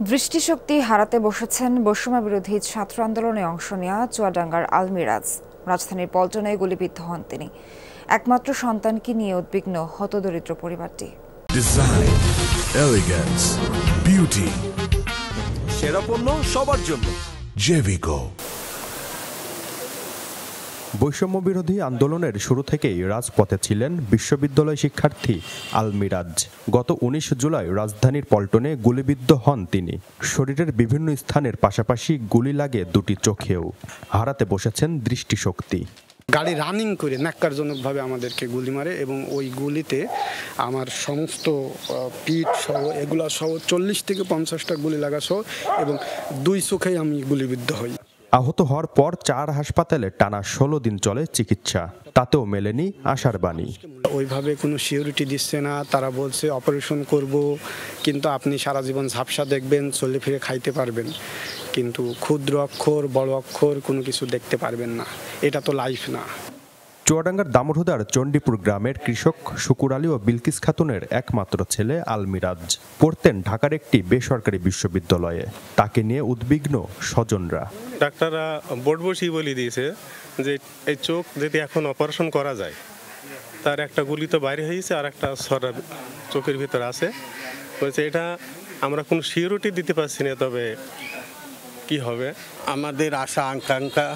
দৃষ্টিশক্তি হারাতে বসেছেন বৈষম্য বিরোধী ছাত্র আন্দোলনে অংশ নেওয়া চুয়াডাঙ্গার আলমিরাজ। রাজধানীর পল্টনে গুলিবিদ্ধ হন তিনি। একমাত্র সন্তানকে নিয়ে উদ্বিগ্ন হতদরিদ্র পরিবারটি। ডিজাইন, এলিগেন্স, বিউটি, সেরা পণ্য সবার জন্য জেভিকো। বৈষম্য বিরোধী আন্দোলনের শুরু থেকেই রাজপথে ছিলেন বিশ্ববিদ্যালয় শিক্ষার্থী আলমিরাজ। গত ১৯ জুলাই রাজধানীর পল্টনে গুলিবিদ্ধ হন তিনি। শরীরের বিভিন্ন স্থানের পাশাপাশি গুলি লাগে দুটি চোখেও। হারাতে বসেছেন দৃষ্টিশক্তি। গাড়ি রানিং করে ন্যাক্কারজনকভাবে আমাদেরকে গুলি মারে এবং ওই গুলিতে আমার সমস্ত পিঠ সহ এগুলা সহ ৪০ থেকে ৫০টা গুলি লাগা সহ এবং দুই চোখেই আমি গুলিবিদ্ধ হই। আহত হওয়ার পর ৪ হাসপাতালে টানা ১৬ দিন চলে চিকিৎসা। তাতেও মেলেনি আশার বাণী। ওইভাবে কোনো সিউরিটি দিচ্ছে না। তারা বলছে অপারেশন করব, কিন্তু আপনি সারা জীবন ঝাপসা দেখবেন, চলে ফিরে খাইতে পারবেন, কিন্তু ক্ষুদ্র অক্ষর বড় অক্ষর কোনো কিছু দেখতে পারবেন না। এটা তো লাইফ না। চুয়াডাঙ্গার দামোহদার চণ্ডীপুর গ্রামের কৃষক শুকুর আলী ও বিলকিস খাতুনের একমাত্র ছেলে আলমিরাজ। পড়তেন ঢাকার একটি বেসরকারি বিশ্ববিদ্যালয়ে। তাকে নিয়ে উদ্বিগ্ন স্বজনরা। ডাক্তাররা বোর্ড বসেই বলে দিয়েছে যে এই চোখ যদি এখন অপারেশন করা যায়, তার একটা গুলি তো বাইরে হয়েছে আর একটা সরা চোখের ভিতর আছে। বলছে এটা আমরা কোনো সিউরিটি দিতে পারছি না, তবে কি হবে। আমাদের আশা আকাঙ্ক্ষা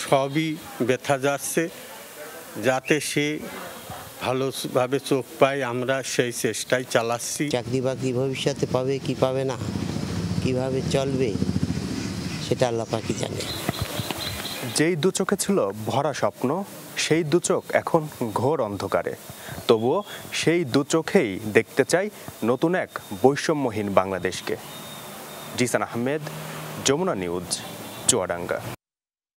সবই ব্যথা যাচ্ছে, যাতে সে ভালোভাবে চোখ পায়, আমরা সেই চেষ্টাই চালাচ্ছি। চাকরি বাকরি ভবিষ্যতে পাবে কি পাবে না, কিভাবে চলবে সেটা আল্লাহ পাকই জানে। যেই দু চোখে ছিল ভরা স্বপ্ন, সেই দু চোখ এখন ঘোর অন্ধকারে। তবুও সেই দু চোখেই দেখতে চাই নতুন এক বৈষম্যহীন বাংলাদেশকে। জিসান আহমেদ, যমুনা নিউজ, চুয়াডাঙ্গা।